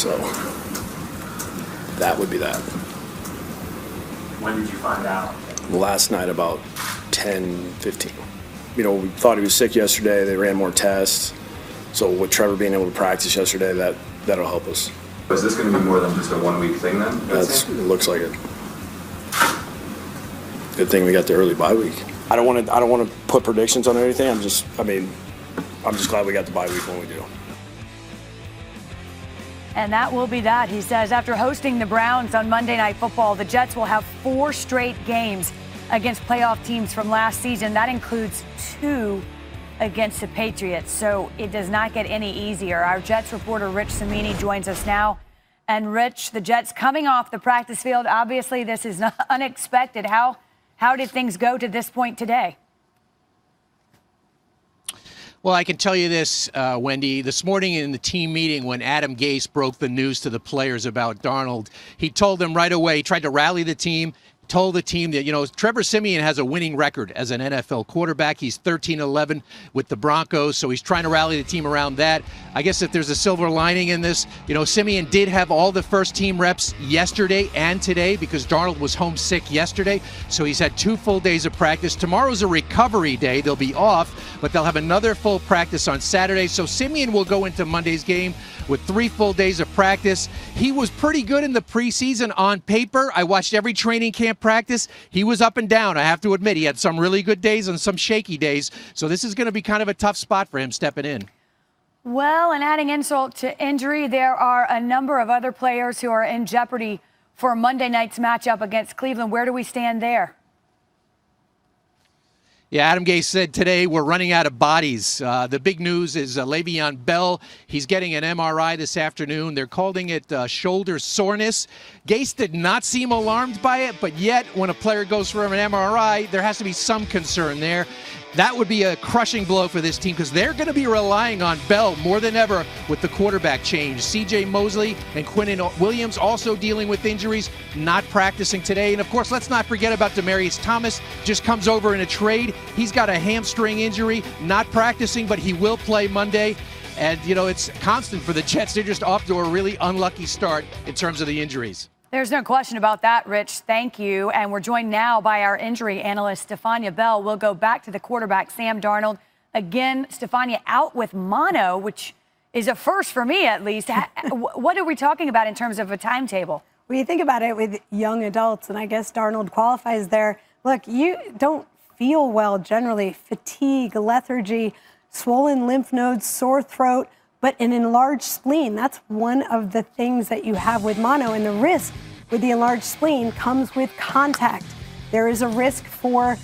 So that would be that. When did you find out? Last night about 10:15. We thought he was sick yesterday. They ran more tests. So with Trevor being able to practice yesterday, that'll help us. Is this going to be more than just a 1 week thing then? It looks like it. Good thing we got the early bye week. I don't want to put predictions on anything. I'm just glad we got the bye week when we do. And that will be that, he says. After hosting the Browns on Monday Night Football, the Jets will have 4 straight games against playoff teams from last season. That includes 2 against the Patriots. So it does not get any easier. Our Jets reporter Rich Cimini joins us now. And Rich, the Jets coming off the practice field. Obviously, this is not unexpected. How did things go to this point today? Well, I can tell you this, Wendy. This morning in the team meeting when Adam Gase broke the news to the players about Darnold, he told them right away, he tried to rally the team, told the team that, Trevor Siemian has a winning record as an NFL quarterback. He's 13-11 with the Broncos, so he's trying to rally the team around that. I guess if there's a silver lining in this, Siemian did have all the first-team reps yesterday and today because Darnold was homesick yesterday, so he's had 2 full days of practice. Tomorrow's a recovery day. They'll be off, but they'll have another full practice on Saturday, so Siemian will go into Monday's game with 3 full days of practice. He was pretty good in the preseason on paper. I watched every training camp practice. He was up and down, I have to admit. He had some really good days and some shaky days. So this is going to be kind of a tough spot for him stepping in. Well, and adding insult to injury, there are a number of other players who are in jeopardy for Monday night's matchup against Cleveland. Where do we stand there? Yeah, Adam Gase said today we're running out of bodies. The big news is Le'Veon Bell. He's getting an MRI this afternoon. They're calling it shoulder soreness. Gase did not seem alarmed by it, but yet when a player goes for an MRI, there has to be some concern there. That would be a crushing blow for this team because they're going to be relying on Bell more than ever with the quarterback change. C.J. Mosley and Quinnen Williams also dealing with injuries, not practicing today. And, of course, let's not forget about Demaryius Thomas. Just comes over in a trade. He's got a hamstring injury, not practicing, but he will play Monday. And, it's constant for the Jets. They're just off to a really unlucky start in terms of the injuries. There's no question about that, Rich. Thank you. And we're joined now by our injury analyst, Stefania Bell. We'll go back to the quarterback, Sam Darnold. Again, Stefania out with mono, which is a first for me, at least. What are we talking about in terms of a timetable? When you think about it with young adults, and I guess Darnold qualifies there, look, you don't feel well generally. Fatigue, lethargy, swollen lymph nodes, sore throat, but an enlarged spleen. That's one of the things that you have with mono. And the risk with the enlarged spleen comes with contact. There is a risk for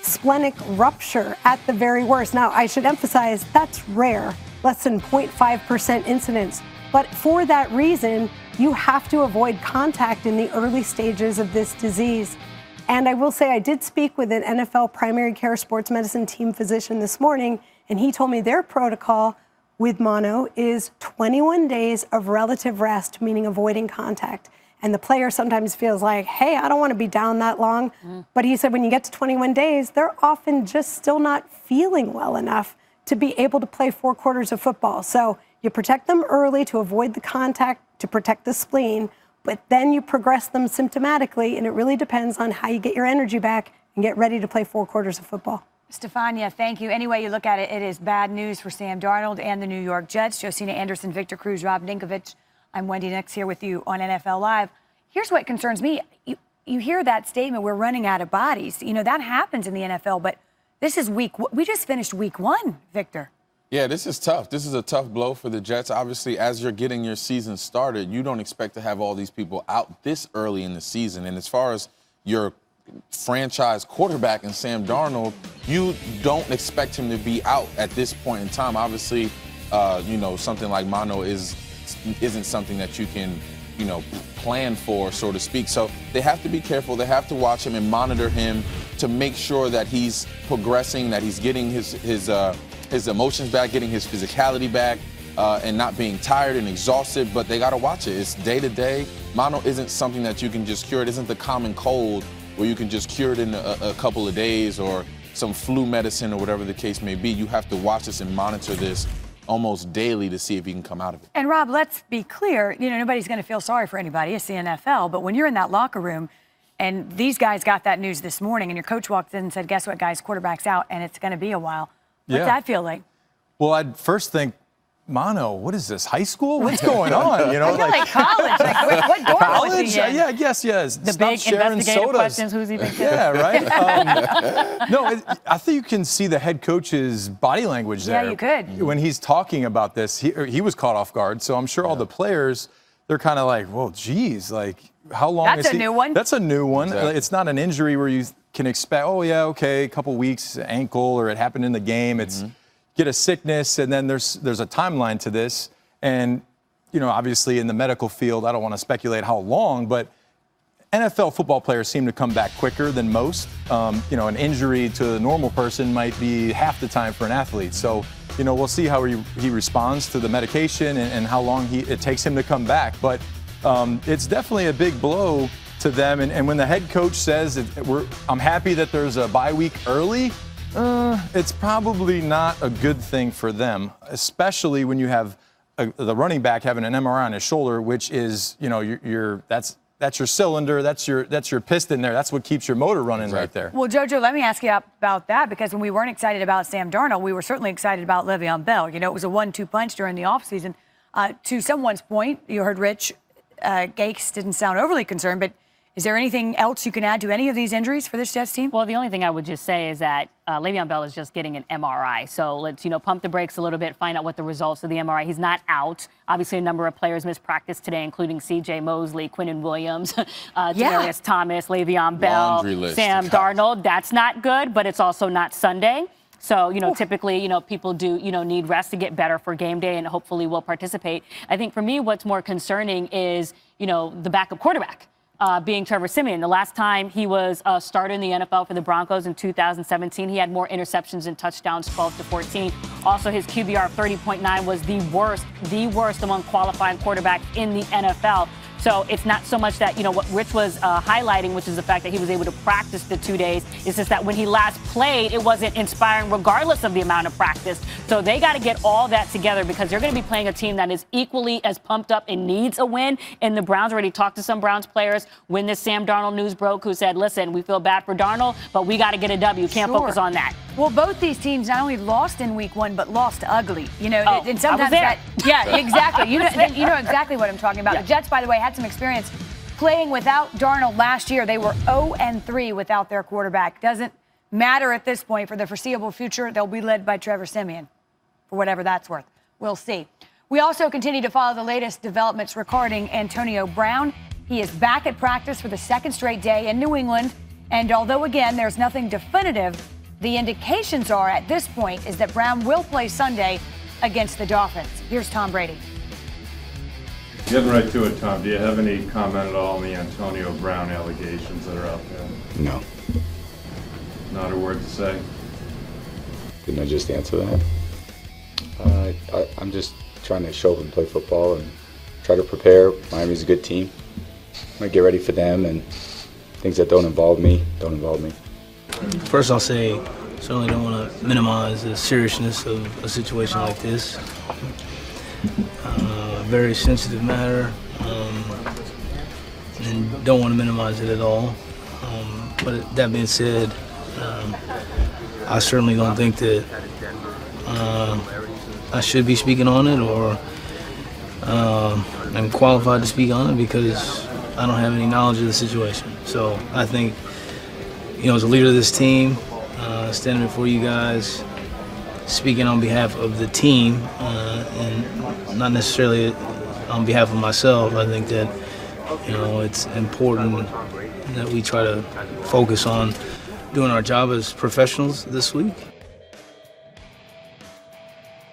splenic rupture at the very worst. Now, I should emphasize that's rare, less than 0.5% incidence. But for that reason, you have to avoid contact in the early stages of this disease. And I will say I did speak with an NFL primary care sports medicine team physician this morning, and he told me their protocol with mono is 21 days of relative rest, meaning avoiding contact. And the player sometimes feels like, hey, I don't want to be down that long. But he said when you get to 21 days, they're often just still not feeling well enough to be able to play 4 quarters of football. So you protect them early to avoid the contact, to protect the spleen, but then you progress them symptomatically, and it really depends on how you get your energy back and get ready to play 4 quarters of football. Stefania, thank you. Any way you look at it, it is bad news for Sam Darnold and the New York Jets. Josina Anderson, Victor Cruz, Rob Ninkovich. I'm Wendy Nix here with you on NFL Live. Here's what concerns me. You hear that statement, we're running out of bodies. That happens in the NFL, but this is we just finished week 1, Victor. Yeah, this is tough. This is a tough blow for the Jets. Obviously, as you're getting your season started, you don't expect to have all these people out this early in the season. And as far as your franchise quarterback and Sam Darnold, you don't expect him to be out at this point in time. Obviously, something like mono isn't something that you can, plan for, so to speak. So they have to be careful. They have to watch him and monitor him to make sure that he's progressing, that he's getting his emotions back, getting his physicality back, and not being tired and exhausted. But they got to watch it. It's day to day. Mono isn't something that you can just cure. It isn't the common cold where you can just cure it in a couple of days or some flu medicine or whatever the case may be. You have to watch this and monitor this almost daily to see if he can come out of it. And Rob, let's be clear, nobody's going to feel sorry for anybody. It's the NFL. But when you're in that locker room and these guys got that news this morning and your coach walked in and said, guess what, guys, quarterback's out and it's going to be a while. What's that feel like? Well, I'd first think, Mono, what is this, high school? What's going on? I feel like college. Like, what dorm college? was he in? Yeah, I guess, yes. The Stop big sharing investigative sodas. questions, who's he been Yeah, right? No, I think you can see the head coach's body language there. Yeah, you could. When he's talking about this, he was caught off guard. So I'm sure all the players, they're kind of like, well, geez, like, how long That's is he? a new one. That's a new one. Exactly. It's not an injury where you can expect, oh, yeah, okay, a couple weeks, ankle, or it happened in the game. It's get a sickness, and then there's a timeline to this. And, obviously in the medical field, I don't want to speculate how long, but NFL football players seem to come back quicker than most. An injury to a normal person might be half the time for an athlete. So, we'll see how he responds to the medication and how long it takes him to come back. But it's definitely a big blow to them. And when the head coach says, I'm happy that there's a bye week early, it's probably not a good thing for them, especially when you have the running back having an MRI on his shoulder, which is, that's your cylinder, that's your piston there. That's what keeps your motor running right there. Well, JoJo, let me ask you about that, because when we weren't excited about Sam Darnold, we were certainly excited about Le'Veon Bell. It was a 1-2 punch during the offseason. To someone's point, you heard Rich Gakes didn't sound overly concerned, but is there anything else you can add to any of these injuries for this Jets team? Well, the only thing I would just say is that Le'Veon Bell is just getting an MRI. So let's, pump the brakes a little bit, find out what the results of the MRI. He's not out. Obviously, a number of players missed practice today, including C.J. Mosley, Quinnen Williams, Demaryius Thomas, Le'Veon Bell, Sam Darnold. That's not good, but it's also not Sunday. So, typically, people do, need rest to get better for game day and hopefully will participate. I think for me, what's more concerning is, the backup quarterback. Being Trevor Siemian. The last time he was a starter in the NFL for the Broncos in 2017, he had more interceptions and touchdowns, 12-14. Also, his QBR of 30.9 was the worst among qualifying quarterbacks in the NFL. So it's not so much that, what Rich was highlighting, which is the fact that he was able to practice the 2 days. It's just that when he last played, it wasn't inspiring regardless of the amount of practice. So they got to get all that together, because they're going to be playing a team that is equally as pumped up and needs a win. And the Browns already talked to some Browns players when this Sam Darnold news broke, who said, listen, we feel bad for Darnold, but we got to get a W. Can't focus on that. Well, both these teams not only lost in week 1, but lost ugly. And sometimes I was there. Yeah, exactly. You know exactly what I'm talking about. Yeah. The Jets, by the way, had some experience playing without Darnold last year. They were 0-3 without their quarterback. Doesn't matter at this point. For the foreseeable future, they'll be led by Trevor Siemian, for whatever that's worth. We'll see. We also continue to follow the latest developments regarding Antonio Brown. He is back at practice for the second straight day in New England. And although, again, there's nothing definitive, the indications are at this point is that Brown will play Sunday against the Dolphins. Here's Tom Brady. Getting right to it, Tom, do you have any comment at all on the Antonio Brown allegations that are out there? No. Not a word to say? Didn't I just answer that? I'm just trying to show up and play football and try to prepare. Miami's a good team. I'm going to get ready for them, and things that don't involve me, don't involve me. First, I'll say, certainly don't want to minimize the seriousness of a situation like this. Very sensitive matter, and don't want to minimize it at all. But that being said, I certainly don't think that I should be speaking on it, or I'm qualified to speak on it, because I don't have any knowledge of the situation. So I think, as a leader of this team, standing before you guys, speaking on behalf of the team, and not necessarily on behalf of myself, I think that, it's important that we try to focus on doing our job as professionals this week.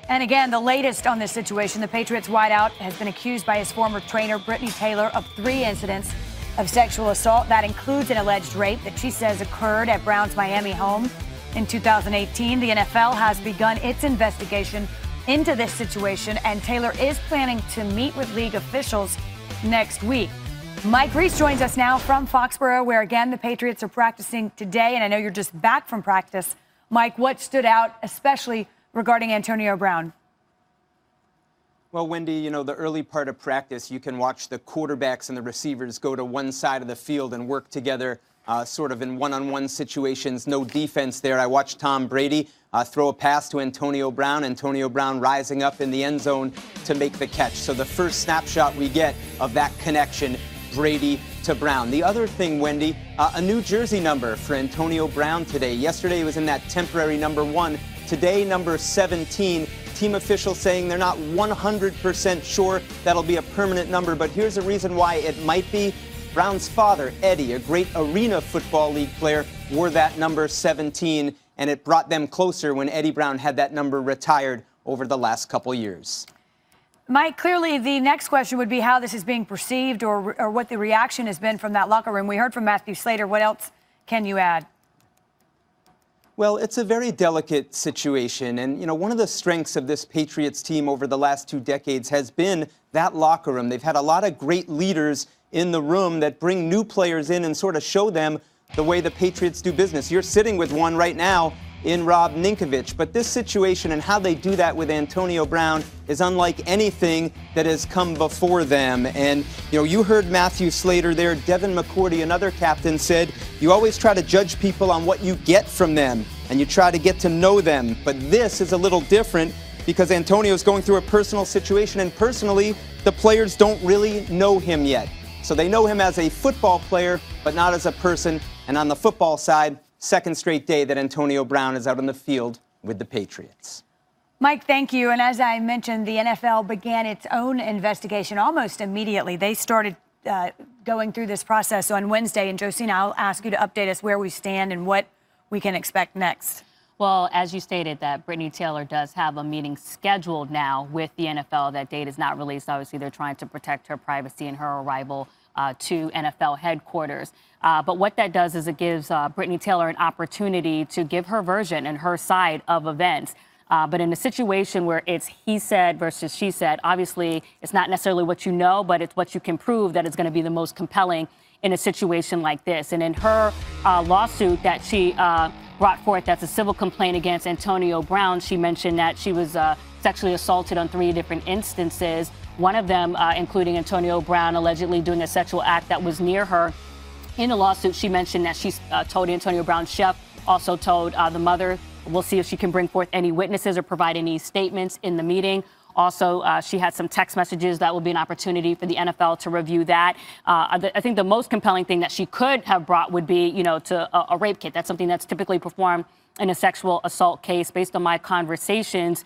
And again, the latest on this situation, the Patriots wideout has been accused by his former trainer, Brittany Taylor, of 3 incidents of sexual assault. That includes an alleged rape that she says occurred at Brown's Miami home in 2018. The NFL has begun its investigation into this situation, and Taylor is planning to meet with league officials next week. Mike Reese joins us now from Foxborough, where, again, the Patriots are practicing today, and I know you're just back from practice. Mike, what stood out, especially regarding Antonio Brown? Well, Wendy, you know, the early part of practice, you can watch the quarterbacks and the receivers go to one side of the field and work together sort of in one-on-one situations, no defense there. I watched Tom Brady throw a pass to Antonio Brown rising up in the end zone to make the catch. So the first snapshot we get of that connection, Brady to Brown. The other thing, Wendy, a new jersey number for Antonio Brown today. Yesterday he was in that temporary number 1. Today, number 17. Team officials saying they're not 100% sure that'll be a permanent number, but here's a reason why it might be. Brown's father, Eddie, a great Arena Football League player, wore that number 17, and it brought them closer when Eddie Brown had that number retired over the last couple years. Mike, clearly the next question would be how this is being perceived or what the reaction has been from that locker room. We heard from Matthew Slater. What else can you add? Well, it's a very delicate situation. And, you know, one of the strengths of this Patriots team over the last 2 decades has been that locker room. They've had a lot of great leaders in the room that bring new players in and sort of show them the way the Patriots do business. You're sitting with one right now in Rob Ninkovich. But this situation and how they do that with Antonio Brown is unlike anything that has come before them. And, you know, you heard Matthew Slater there. Devin McCourty, another captain, said, you always try to judge people on what you get from them, and you try to get to know them. But this is a little different because Antonio's going through a personal situation, and personally, the players don't really know him yet. So they know him as a football player, but not as a person. And on the football side, second straight day that Antonio Brown is out on the field with the Patriots. Mike, thank you. And as I mentioned, the NFL began its own investigation almost immediately. They started going through this process on Wednesday. And Josina, I'll ask you to update us where we stand and what we can expect next. Well, as you stated, that Brittany Taylor does have a meeting scheduled now with the NFL. That date is not released. Obviously, they're trying to protect her privacy and her arrival to NFL headquarters. But what that does is it gives Brittany Taylor an opportunity to give her version and her side of events. But in a situation where it's he said versus she said, obviously it's not necessarily what you know, but it's what you can prove that is going to be the most compelling in a situation like this. And in her lawsuit that she brought forth, that's a civil complaint against Antonio Brown, she mentioned that she was sexually assaulted on 3 different instances. One of them, including Antonio Brown, allegedly doing a sexual act that was near her. In the lawsuit, she mentioned that she told Antonio Brown's chef, also told the mother. We'll see if she can bring forth any witnesses or provide any statements in the meeting. Also, she had some text messages that will be an opportunity for the NFL to review that. I think the most compelling thing that she could have brought would be, you know, to a rape kit. That's something that's typically performed in a sexual assault case. Based on my conversations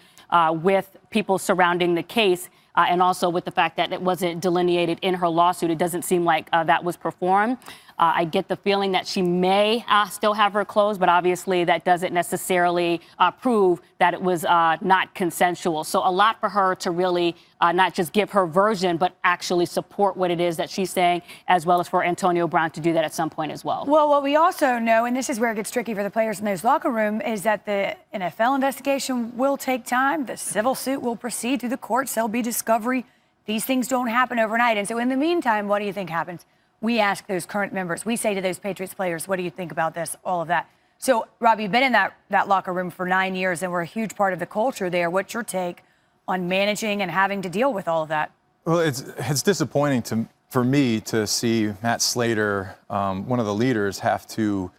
with people surrounding the case, and also with the fact that it wasn't delineated in her lawsuit, it doesn't seem like that was performed. I get the feeling that she may still have her clothes, but obviously that doesn't necessarily prove that it was not consensual. So a lot for her to really not just give her version, but actually support what it is that she's saying, as well as for Antonio Brown to do that at some point as well. Well, what we also know, and this is where it gets tricky for the players in those locker room, is that the NFL investigation will take time. The civil suit will proceed through the courts. There'll be discovery. These things don't happen overnight. And so in the meantime, what do you think happens? We ask those current members. We say to those Patriots players, what do you think about this, all of that? So, Rob, you've been in that locker room for 9 years, and we're a huge part of the culture there. What's your take on managing and having to deal with all of that? Well, it's disappointing for me to see Matt Slater, one of the leaders, have to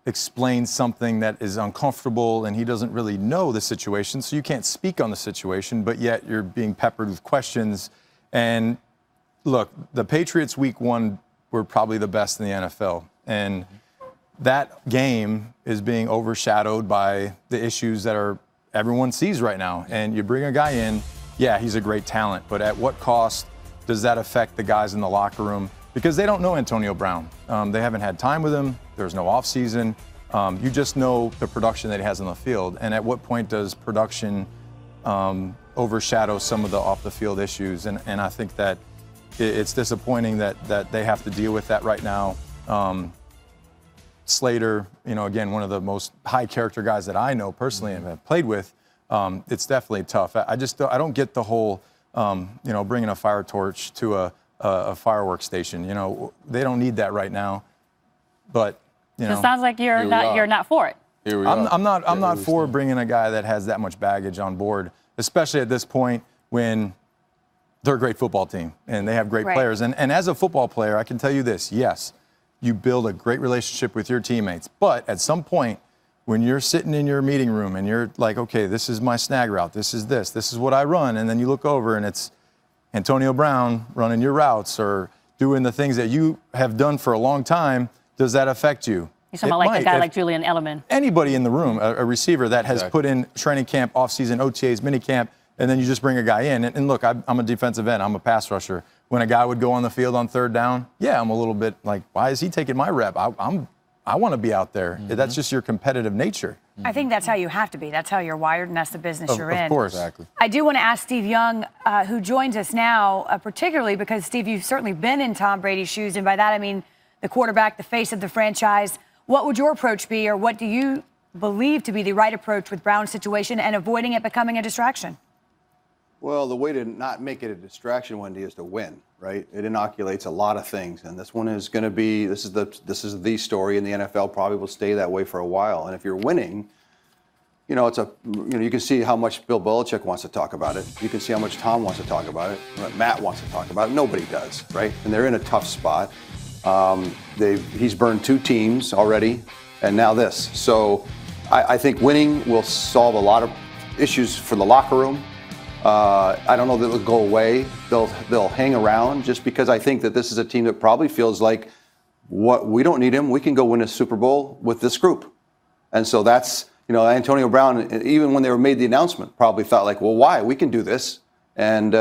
explain something that is uncomfortable, and he doesn't really know the situation, so you can't speak on the situation, but yet you're being peppered with questions. And look, the Patriots week 1 were probably the best in the NFL. And that game is being overshadowed by the issues that everyone sees right now. And you bring a guy in, yeah, he's a great talent, but at what cost does that affect the guys in the locker room? Because they don't know Antonio Brown. They haven't had time with him. There's no offseason. You just know the production that he has on the field. And at what point does production overshadow some of the off-the-field issues? And I think that it's disappointing that they have to deal with that right now. Slater, you know, again, one of the most high-character guys that I know personally and have played with. It's definitely tough. I don't get the whole, you know, bringing a fire torch to a fireworks station. You know, they don't need that right now. But you know, it sounds like you're not for it. I'm not for bringing a guy that has that much baggage on board, especially at this point when they're a great football team, and they have great players. And as a football player, I can tell you this, yes, you build a great relationship with your teammates. But at some point, when you're sitting in your meeting room and you're like, okay, this is my snag route, this is what I run, and then you look over and it's Antonio Brown running your routes or doing the things that you have done for a long time, does that affect you? You're talking about like a guy like Julian Edelman. Anybody in the room, a receiver that has put in training camp, off-season, OTAs, minicamp, and then you just bring a guy in. And look, I'm a defensive end. I'm a pass rusher. When a guy would go on the field on third down, yeah, I'm a little bit like, why is he taking my rep? I want to be out there. That's just your competitive nature. I think that's how you have to be. That's how you're wired, and that's the business you're in. Of course. Exactly. I do want to ask Steve Young, who joins us now, particularly because, Steve, you've certainly been in Tom Brady's shoes, and by that I mean the quarterback, the face of the franchise. What would your approach be, or what do you believe to be the right approach with Brown's situation and avoiding it becoming a distraction? Well, the way to not make it a distraction, Wendy, is to win, right? It inoculates a lot of things, and this one is going to be, this is the story in the NFL, probably will stay that way for a while. And if you're winning, you can see how much Bill Belichick wants to talk about it. You can see how much Tom wants to talk about it, what Matt wants to talk about it. Nobody does, right? And they're in a tough spot. He's burned 2 teams already, and now this. So I think winning will solve a lot of issues for the locker room. I don't know that it'll go away. They'll hang around just because I think that this is a team that probably feels like, we don't need him. We can go win a Super Bowl with this group. And so that's, Antonio Brown, even when they were made the announcement, probably thought like, well, why? We can do this. And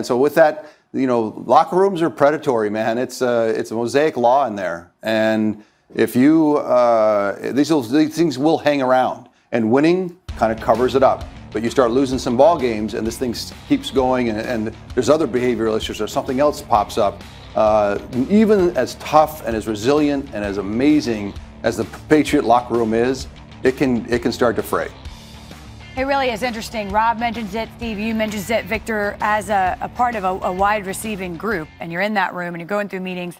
so with that, locker rooms are predatory, man. It's a Mosaic law in there. And if these things will hang around, and winning kind of covers it up. But you start losing some ball games, and this thing keeps going, and there's other behavioral issues, or something else pops up. Even as tough and as resilient and as amazing as the Patriot locker room is, it can start to fray. It really is interesting. Rob mentions it, Steve, you mentions it, Victor, as a part of a wide receiving group, and you're in that room and you're going through meetings.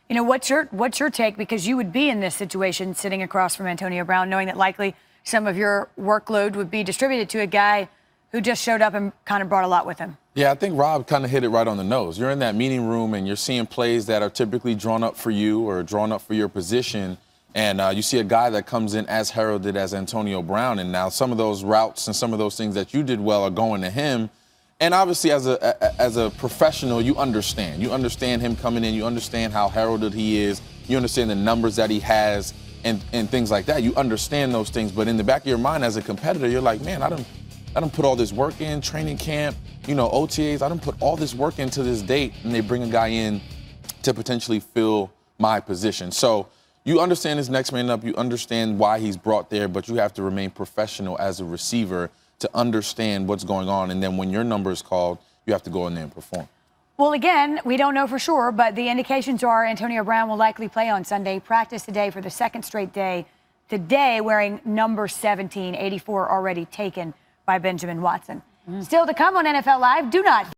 What's your take? Because you would be in this situation sitting across from Antonio Brown, knowing that likely some of your workload would be distributed to a guy who just showed up and kind of brought a lot with him. Yeah, I think Rob kind of hit it right on the nose. You're in that meeting room and you're seeing plays that are typically drawn up for you or drawn up for your position. And you see a guy that comes in as heralded as Antonio Brown. And now some of those routes and some of those things that you did well are going to him. And obviously as a professional, you understand. You understand him coming in. You understand how heralded he is. You understand the numbers that he has. And things like that. You understand those things, but in the back of your mind as a competitor, you're like, man, I don't put all this work in, training camp, OTAs, I don't put all this work into this date, and they bring a guy in to potentially fill my position. So you understand his next man up, you understand why he's brought there, but you have to remain professional as a receiver to understand what's going on, and then when your number is called, you have to go in there and perform. Well, again, we don't know for sure, but the indications are Antonio Brown will likely play on Sunday, practice today for the second straight day. Today, wearing number 17, 84 already taken by Benjamin Watson. Still to come on NFL Live, do not